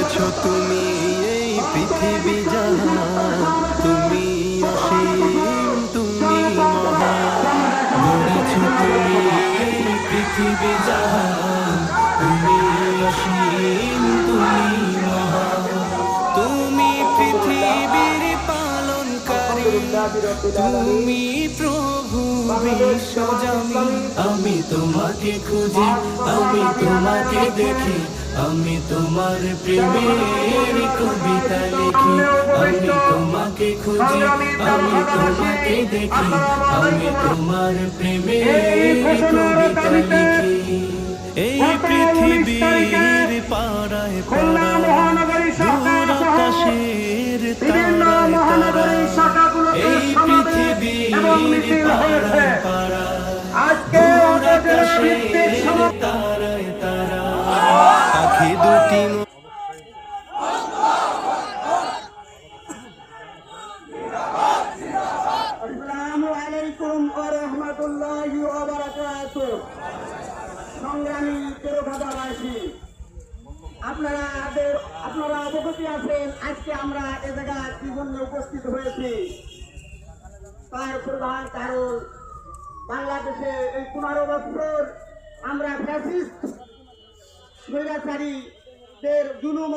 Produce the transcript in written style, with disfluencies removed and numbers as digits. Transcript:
গড়েছো তুমি এই পৃথিবী জাহান, তুমি অসীম তুমি মহান। গড়েছো তুমি এই পৃথিবী জাহান, তুমি অসীম তুমি মহান। তুমি পৃথিবীর পালনকারী, তুমি প্রভু বিশ্বজামিন। আমি তোমাকে খুঁজি, আমি তোমাকে দেখি, আমি তোমার প্রেমের কবিতা লিখি। আমি তোমাকে খুঁজি, আমি তোমাকে দেখি, আমি তোমার প্রেমের কবিতা লিখি। এই পৃথিবীর পাড়ায় পাড়ায় দূর আকাশের তারায় তারায়, এই পৃথিবীর পাড়ায় পাড়ায় দূর আকাশের তারায় তারায় পাখি দুটি। আসসালামু আলাইকুম ওয়া রাহমাতুল্লাহি ওয়া বারাকাতুহু। সংগ্রামী তেরোঘাটাবাসী, আপনারা অবগত আছেন আজকে আমরা এ জায়গায় কি জন্য উপস্থিত হয়েছি। তার প্রধান কারণ বাংলাদেশে এই 15 বছর আমরা ফ্যাসিস্ট স্বৈরাচারীদের জুলুম